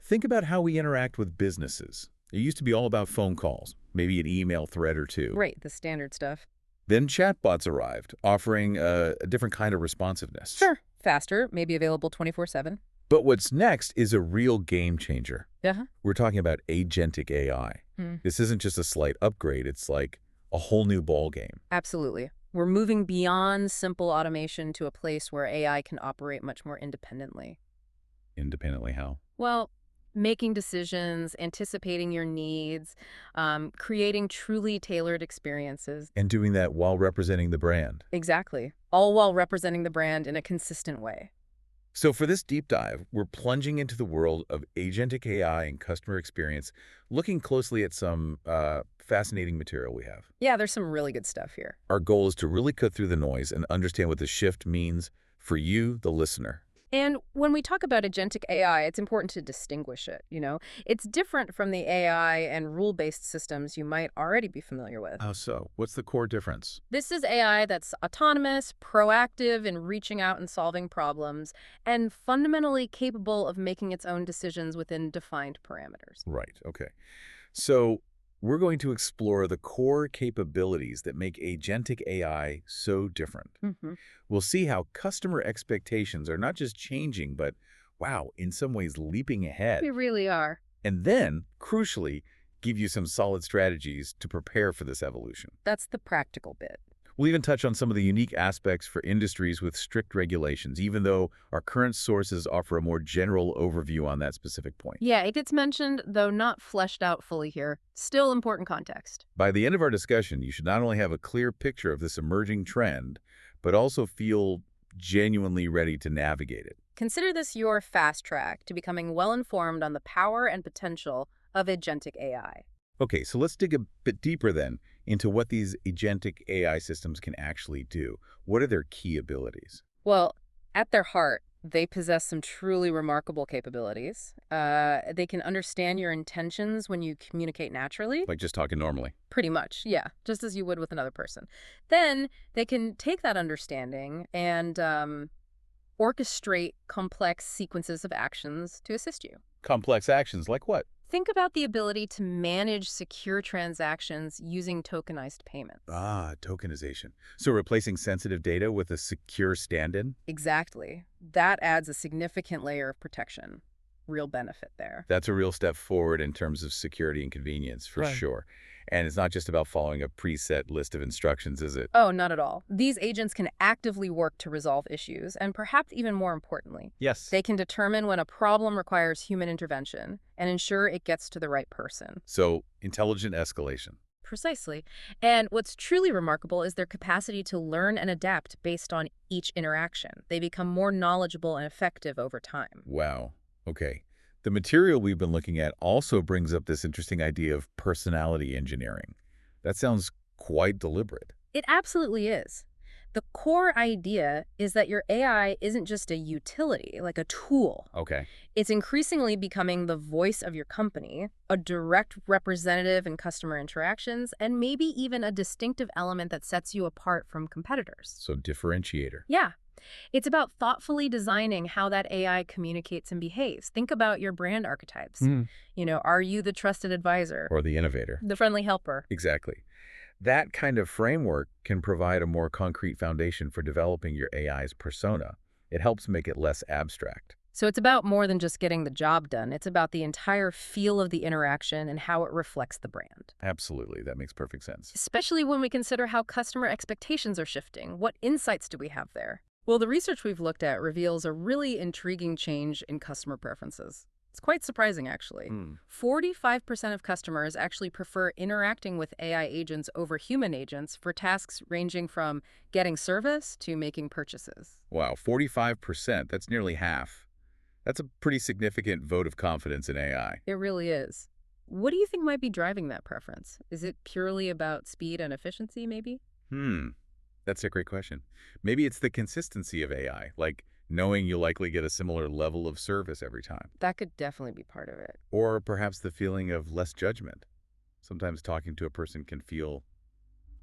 Think about how we interact with businesses. It used to be all about phone calls, maybe an email thread or two. Right, the standard stuff. Then chatbots arrived, offering a different kind of responsiveness. Sure, faster, maybe available 24/7. But what's next is a real game changer. Uh-huh. We're talking about agentic AI. Hmm. This isn't just a slight upgrade, it's like a whole new ballgame. Absolutely. We're moving beyond simple automation to a place where AI can operate much more independently. Independently how? Well, making decisions, anticipating your needs, creating truly tailored experiences. And doing that while representing the brand. Exactly. All while representing the brand in a consistent way. So for this deep dive, we're plunging into the world of agentic AI and customer experience, looking closely at some fascinating material we have. Yeah, there's some really good stuff here. Our goal is to really cut through the noise and understand what the shift means for you, the listener. And when we talk about agentic AI, it's important to distinguish it. It's different from the AI and rule-based systems you might already be familiar with. How so? What's the core difference? This is AI that's autonomous, proactive in reaching out and solving problems, and fundamentally capable of making its own decisions within defined parameters. Right, okay. So we're going to explore the core capabilities that make agentic AI so different. Hmm. We'll see how customer expectations are not just changing, but, wow, in some ways leaping ahead. We really are. And then, crucially, give you some solid strategies to prepare for this evolution. That's the practical bit. We'll even touch on some of the unique aspects for industries with strict regulations, even though our current sources offer a more general overview on that specific point. Yeah, it gets mentioned, though not fleshed out fully here. Still important context. By the end of our discussion, you should not only have a clear picture of this emerging trend, but also feel genuinely ready to navigate it. Consider this your fast track to becoming well-informed on the power and potential of agentic AI. Okay, so let's dig a bit deeper then into what these agentic AI systems can actually do. What are their key abilities? Well, at their heart, they possess some truly remarkable capabilities. They can understand your intentions when you communicate naturally. Like just talking normally. Pretty much, yeah, just as you would with another person. Then they can take that understanding and orchestrate complex sequences of actions to assist you. Complex actions like what? Think about the ability to manage secure transactions using tokenized payments. Ah, tokenization. So replacing sensitive data with a secure stand-in? Exactly. That adds a significant layer of protection. Real benefit there. That's a real step forward in terms of security and convenience, for Right. sure. And it's not just about following a preset list of instructions, is it? Oh, not at all. These agents can actively work to resolve issues, and perhaps even more importantly, Yes. they can determine when a problem requires human intervention and ensure it gets to the right person. So intelligent escalation. Precisely. And what's truly remarkable is their capacity to learn and adapt based on each interaction. They become more knowledgeable and effective over time. Wow. Okay. The material we've been looking at also brings up this interesting idea of personality engineering. That sounds quite deliberate. It absolutely is. The core idea is that your AI isn't just a utility, like a tool. Okay. It's increasingly becoming the voice of your company, a direct representative in customer interactions, and maybe even a distinctive element that sets you apart from competitors. So differentiator. Yeah. It's about thoughtfully designing how that AI communicates and behaves. Think about your brand archetypes. Are you the trusted advisor? Or the innovator. The friendly helper? Exactly. That kind of framework can provide a more concrete foundation for developing your AI's persona. It helps make it less abstract. So it's about more than just getting the job done. It's about the entire feel of the interaction and how it reflects the brand. Absolutely. That makes perfect sense. Especially when we consider how customer expectations are shifting. What insights do we have there? Well, the research we've looked at reveals a really intriguing change in customer preferences. It's quite surprising, actually. 45% of customers actually prefer interacting with AI agents over human agents for tasks ranging from getting service to making purchases. Wow, 45%. That's nearly half. That's a pretty significant vote of confidence in AI. It really is. What do you think might be driving that preference? Is it purely about speed and efficiency, maybe? That's a great question. Maybe it's the consistency of AI, like knowing you'll likely get a similar level of service every time. That could definitely be part of it. Or perhaps the feeling of less judgment. Sometimes talking to a person can feel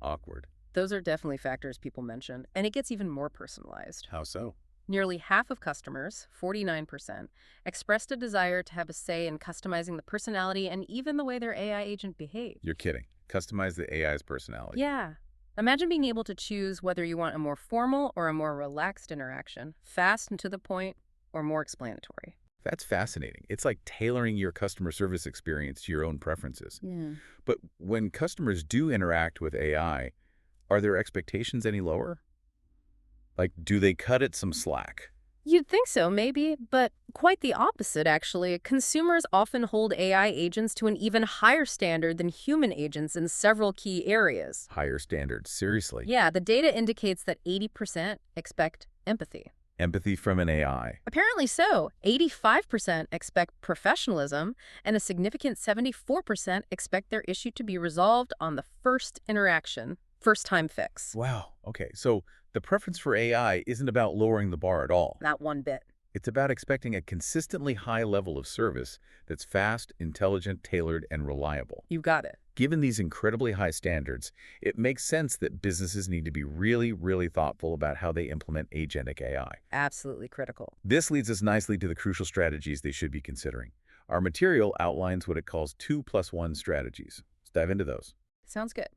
awkward. Those are definitely factors people mention, and it gets even more personalized. How so? Nearly half of customers, 49%, expressed a desire to have a say in customizing the personality and even the way their AI agent behaves. You're kidding. Customize the AI's personality. Yeah. Imagine being able to choose whether you want a more formal or a more relaxed interaction, fast and to the point, or more explanatory. That's fascinating. It's like tailoring your customer service experience to your own preferences. Yeah. But when customers do interact with AI, are their expectations any lower? Like, do they cut it some slack? You'd think so, maybe, but quite the opposite, actually. Consumers often hold AI agents to an even higher standard than human agents in several key areas. Higher standards, seriously. Yeah, the data indicates that 80% expect empathy. Empathy from an AI. Apparently so. 85% expect professionalism, and a significant 74% expect their issue to be resolved on the first interaction, first-time fix. Wow. Okay, so the preference for AI isn't about lowering the bar at all. Not one bit. It's about expecting a consistently high level of service that's fast, intelligent, tailored, and reliable. You got it. Given these incredibly high standards, it makes sense that businesses need to be really, really thoughtful about how they implement agentic AI. Absolutely critical. This leads us nicely to the crucial strategies they should be considering. Our material outlines what it calls 2+1 strategies. Let's dive into those. Sounds good.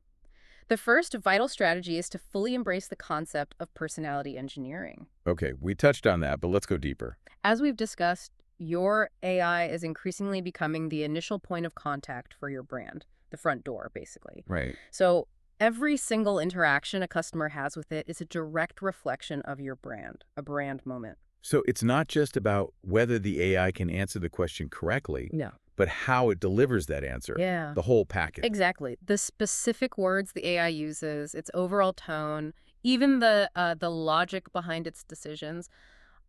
The first vital strategy is to fully embrace the concept of personality engineering. Okay, we touched on that, but let's go deeper. As we've discussed, your AI is increasingly becoming the initial point of contact for your brand, the front door, basically. Right. So every single interaction a customer has with it is a direct reflection of your brand, a brand moment. So it's not just about whether the AI can answer the question correctly, No. but how it delivers that answer. Yeah. The whole package. Exactly. The specific words the AI uses, its overall tone, even the logic behind its decisions,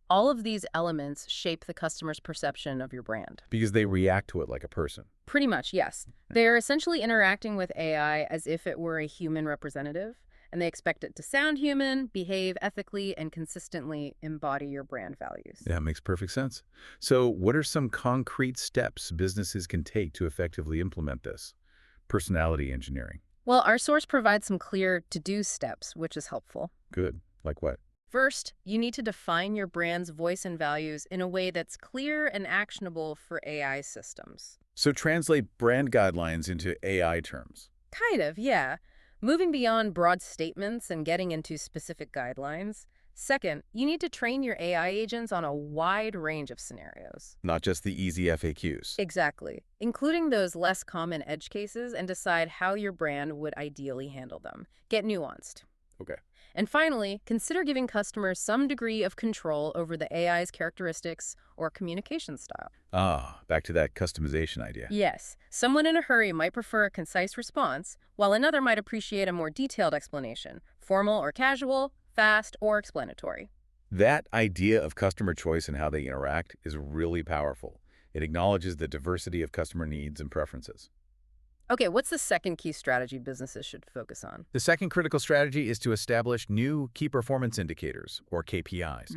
all of these elements shape the customer's perception of your brand. Because they react to it like a person. Pretty much, yes. They're essentially interacting with AI as if it were a human representative, and they expect it to sound human, behave ethically, and consistently embody your brand values. That makes perfect sense. So what are some concrete steps businesses can take to effectively implement this? Personality engineering. Well, our source provides some clear to-do steps, which is helpful. Good. Like what? First, you need to define your brand's voice and values in a way that's clear and actionable for AI systems. So translate brand guidelines into AI terms. Kind of, yeah. Moving beyond broad statements and getting into specific guidelines. Second, you need to train your AI agents on a wide range of scenarios. Not just the easy FAQs. Exactly, including those less common edge cases, and decide how your brand would ideally handle them. Get nuanced. Okay. And finally, consider giving customers some degree of control over the AI's characteristics or communication style. Ah, back to that customization idea. Yes, someone in a hurry might prefer a concise response, while another might appreciate a more detailed explanation, formal or casual, fast or explanatory. That idea of customer choice and how they interact is really powerful. It acknowledges the diversity of customer needs and preferences. Okay, what's the second key strategy businesses should focus on? The second critical strategy is to establish new key performance indicators, or KPIs.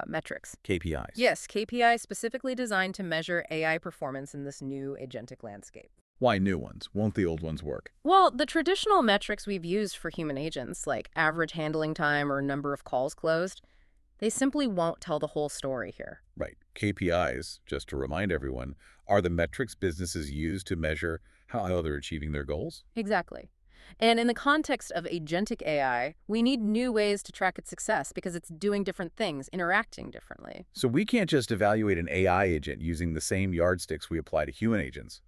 Metrics. KPIs. Yes, KPIs specifically designed to measure AI performance in this new agentic landscape. Why new ones? Won't the old ones work? Well, the traditional metrics we've used for human agents, like average handling time or number of calls closed, they simply won't tell the whole story here. Right. KPIs, just to remind everyone, are the metrics businesses use to measure how they're achieving their goals. Exactly. And in the context of agentic AI, we need new ways to track its success because it's doing different things, interacting differently. So we can't just evaluate an AI agent using the same yardsticks we apply to human agents,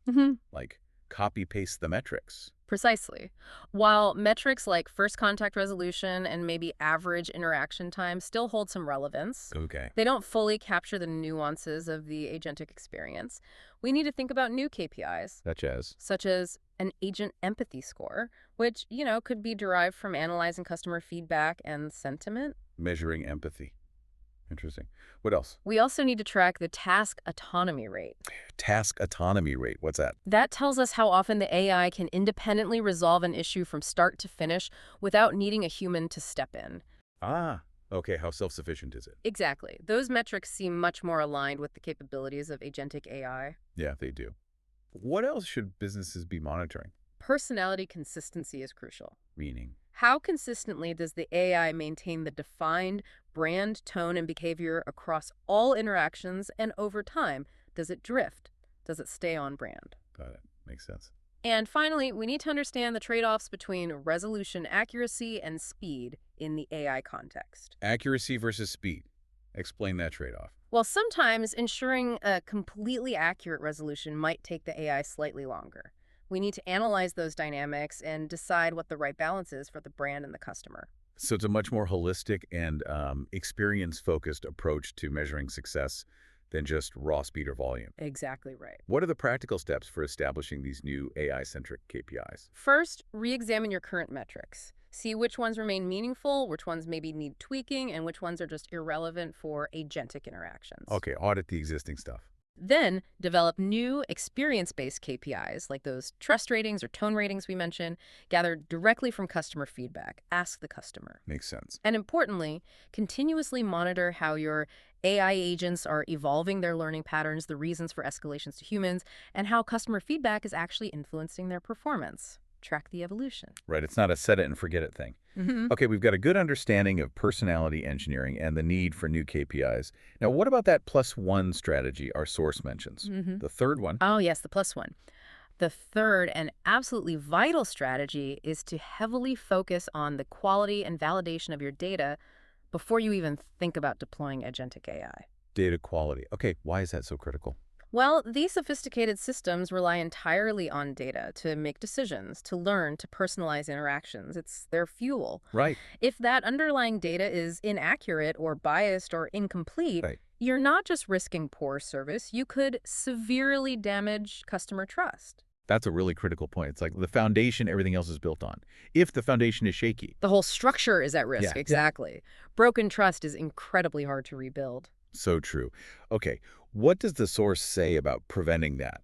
like copy-paste the metrics. Precisely. While metrics like first contact resolution and maybe average interaction time still hold some relevance, Okay. they don't fully capture the nuances of the agentic experience. We need to think about new KPIs, such as an agent empathy score, which, could be derived from analyzing customer feedback and sentiment. Measuring empathy. Interesting. What else? We also need to track the task autonomy rate. Task autonomy rate. What's that? That tells us how often the AI can independently resolve an issue from start to finish without needing a human to step in. Ah, okay. How self-sufficient is it? Exactly. Those metrics seem much more aligned with the capabilities of agentic AI. Yeah, they do. What else should businesses be monitoring? Personality consistency is crucial. Meaning? How consistently does the AI maintain the defined, brand, tone, and behavior across all interactions, and over time, does it drift? Does it stay on brand? Got it. Makes sense. And finally, we need to understand the trade-offs between resolution accuracy and speed in the AI context. Accuracy versus speed. Explain that trade-off. Well, sometimes ensuring a completely accurate resolution might take the AI slightly longer. We need to analyze those dynamics and decide what the right balance is for the brand and the customer. So it's a much more holistic and experience-focused approach to measuring success than just raw speed or volume. Exactly right. What are the practical steps for establishing these new AI-centric KPIs? First, re-examine your current metrics. See which ones remain meaningful, which ones maybe need tweaking, and which ones are just irrelevant for agentic interactions. Okay, audit the existing stuff. Then, develop new experience-based KPIs, like those trust ratings or tone ratings we mentioned, gathered directly from customer feedback. Ask the customer. Makes sense. And importantly, continuously monitor how your AI agents are evolving their learning patterns, the reasons for escalations to humans, and how customer feedback is actually influencing their performance. Track the evolution. Right, it's not a set it and forget it thing. Okay, we've got a good understanding of personality engineering and the need for new KPIs. Now, what about that +1 strategy our source mentions? The third one. Oh, yes, the +1. The third and absolutely vital strategy is to heavily focus on the quality and validation of your data before you even think about deploying agentic AI. Data quality. Okay, why is that so critical? Well, these sophisticated systems rely entirely on data to make decisions, to learn, to personalize interactions. It's their fuel. Right. If that underlying data is inaccurate or biased or incomplete, Right. you're not just risking poor service, you could severely damage customer trust. That's a really critical point. It's like the foundation everything else is built on. If the foundation is shaky. The whole structure is at risk, Yeah. exactly. Broken trust is incredibly hard to rebuild. So true. Okay, what does the source say about preventing that?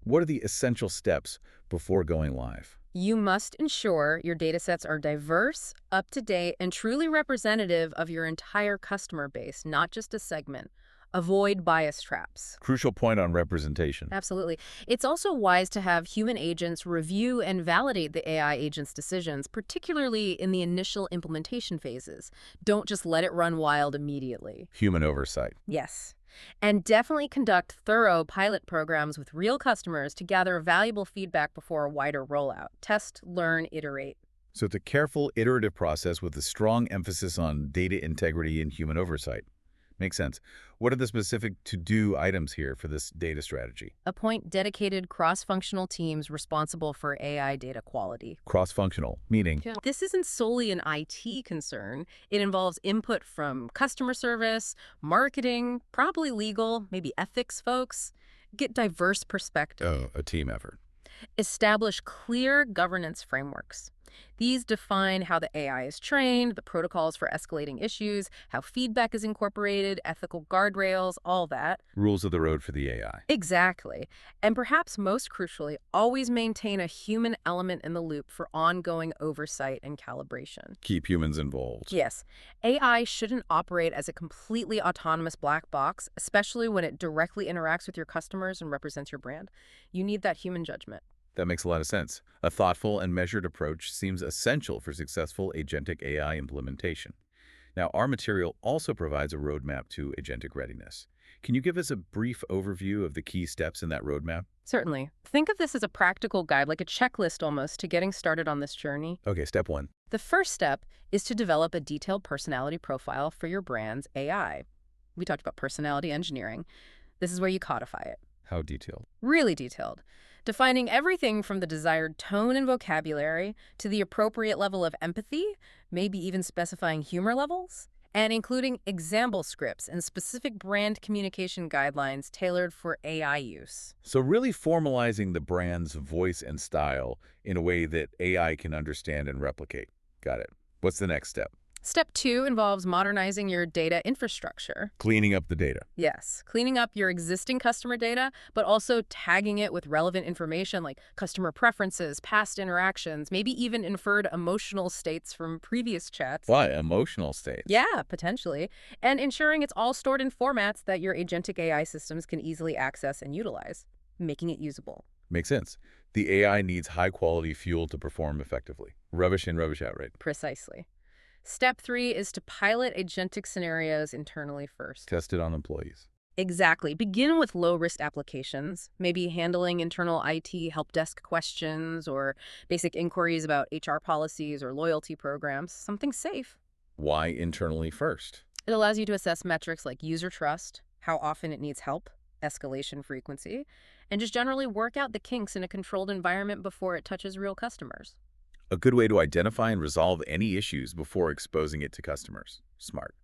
What are the essential steps before going live? You must ensure your datasets are diverse, up-to-date, and truly representative of your entire customer base, not just a segment. Avoid bias traps. Crucial point on representation. Absolutely. It's also wise to have human agents review and validate the AI agent's decisions, particularly in the initial implementation phases. Don't just let it run wild immediately. Human oversight. Yes. And definitely conduct thorough pilot programs with real customers to gather valuable feedback before a wider rollout. Test, learn, iterate. So it's a careful, iterative process with a strong emphasis on data integrity and human oversight. Makes sense. What are the specific to-do items here for this data strategy? Appoint dedicated cross-functional teams responsible for AI data quality. Cross-functional, meaning? This isn't solely an IT concern. It involves input from customer service, marketing, probably legal, maybe ethics folks. Get diverse perspective. Oh, a team effort. Establish clear governance frameworks. These define how the AI is trained, the protocols for escalating issues, how feedback is incorporated, ethical guardrails, all that. Rules of the road for the AI. Exactly. And perhaps most crucially, always maintain a human element in the loop for ongoing oversight and calibration. Keep humans involved. Yes, AI shouldn't operate as a completely autonomous black box, especially when it directly interacts with your customers and represents your brand. You need that human judgment. That makes a lot of sense. A thoughtful and measured approach seems essential for successful agentic AI implementation. Now, our material also provides a roadmap to agentic readiness. Can you give us a brief overview of the key steps in that roadmap? Certainly. Think of this as a practical guide, like a checklist almost, to getting started on this journey. Okay, step 1. The first step is to develop a detailed personality profile for your brand's AI. We talked about personality engineering. This is where you codify it. How detailed? Really detailed. Defining everything from the desired tone and vocabulary to the appropriate level of empathy, maybe even specifying humor levels, and including example scripts and specific brand communication guidelines tailored for AI use. So really formalizing the brand's voice and style in a way that AI can understand and replicate. Got it. What's the next step? Step 2 involves modernizing your data infrastructure. Cleaning up the data. Yes, cleaning up your existing customer data, but also tagging it with relevant information like customer preferences, past interactions, maybe even inferred emotional states from previous chats. Why? Emotional states. Yeah, potentially. And ensuring it's all stored in formats that your agentic AI systems can easily access and utilize, making it usable. Makes sense. The AI needs high-quality fuel to perform effectively. Rubbish in, rubbish out, right? Precisely. Step 3 is to pilot agentic scenarios internally first. Test it on employees. Exactly. Begin with low-risk applications, maybe handling internal IT help desk questions or basic inquiries about HR policies or loyalty programs, something safe. Why internally first? It allows you to assess metrics like user trust, how often it needs help, escalation frequency, and just generally work out the kinks in a controlled environment before it touches real customers. A good way to identify and resolve any issues before exposing it to customers. Smart.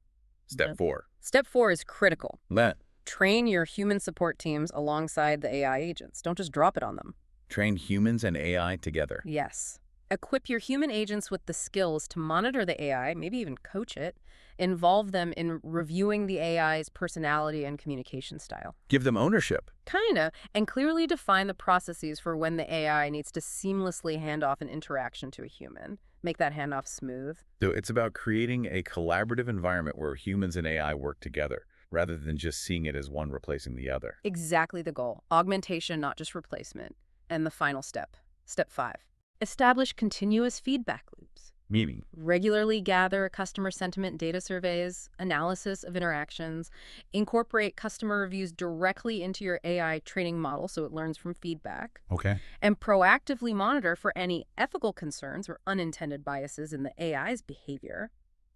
Step Yep. 4. Step 4 is critical. Let Train your human support teams alongside the AI agents. Don't just drop it on them. train humans and AI together. Yes. Equip your human agents with the skills to monitor the AI, maybe even coach it. Involve them in reviewing the AI's personality and communication style. Give them ownership. Kinda, and clearly define the processes for when the AI needs to seamlessly hand off an interaction to a human. Make that handoff smooth. So it's about creating a collaborative environment where humans and AI work together, rather than just seeing it as one replacing the other. Exactly the goal. Augmentation, not just replacement. And the final step, step 5. Establish continuous feedback loops. Meaning, Regularly gather customer sentiment data surveys, analysis of interactions, incorporate customer reviews directly into your AI training model so it learns from feedback, okay, and proactively monitor for any ethical concerns or unintended biases in the AI's behavior.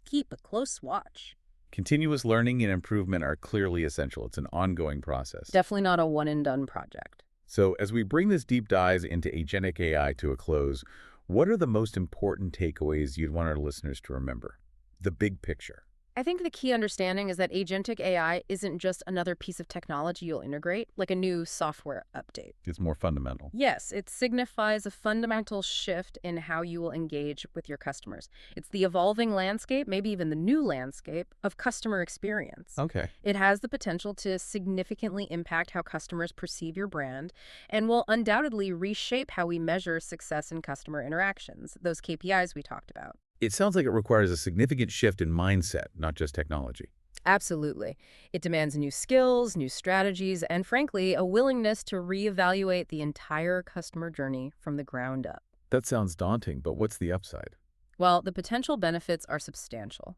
Keep a close watch. continuous learning and improvement are clearly essential. It's an ongoing process. Definitely not a one-and-done project. So as we bring this deep dive into agentic AI to a close, what are the most important takeaways you'd want our listeners to remember? The big picture. I think the key understanding is that agentic AI isn't just another piece of technology you'll integrate, like a new software update. It's more fundamental. Yes, it signifies a fundamental shift in how you will engage with your customers. It's the evolving landscape, maybe even the new landscape, of customer experience. Okay. It has the potential to significantly impact how customers perceive your brand and will undoubtedly reshape how we measure success in customer interactions, those KPIs we talked about. It sounds like it requires a significant shift in mindset, not just technology. Absolutely. It demands new skills, new strategies, and frankly, a willingness to reevaluate the entire customer journey from the ground up. That sounds daunting, but what's the upside? Well, the potential benefits are substantial.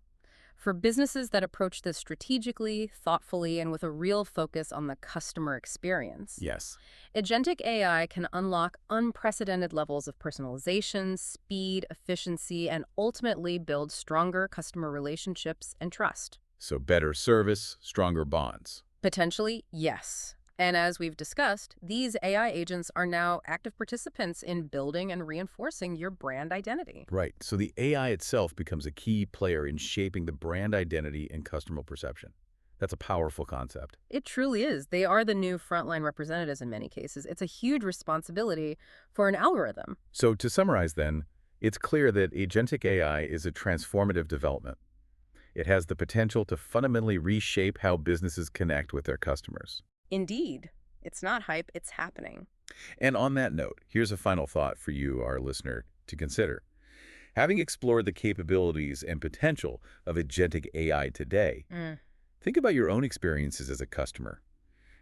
For businesses that approach this strategically, thoughtfully, and with a real focus on the customer experience, Yes. agentic AI can unlock unprecedented levels of personalization, speed, efficiency, and ultimately build stronger customer relationships and trust. So better service, stronger bonds. Potentially, yes. And as we've discussed, these AI agents are now active participants in building and reinforcing your brand identity. Right. So the AI itself becomes a key player in shaping the brand identity and customer perception. That's a powerful concept. It truly is. They are the new frontline representatives in many cases. It's a huge responsibility for an algorithm. So to summarize then, it's clear that agentic AI is a transformative development. It has the potential to fundamentally reshape how businesses connect with their customers. Indeed. It's not hype, it's happening. And on that note, here's a final thought for you, our listener, to consider. Having explored the capabilities and potential of agentic AI today, think about your own experiences as a customer.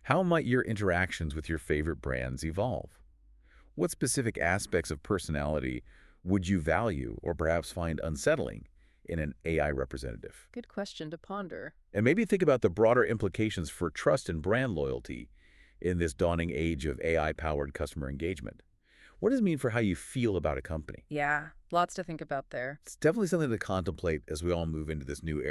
How might your interactions with your favorite brands evolve? What specific aspects of personality would you value or perhaps find unsettling in an AI representative? Good question to ponder. And maybe think about the broader implications for trust and brand loyalty in this dawning age of AI-powered customer engagement. What does it mean for how you feel about a company? Yeah, lots to think about there. It's definitely something to contemplate as we all move into this new era.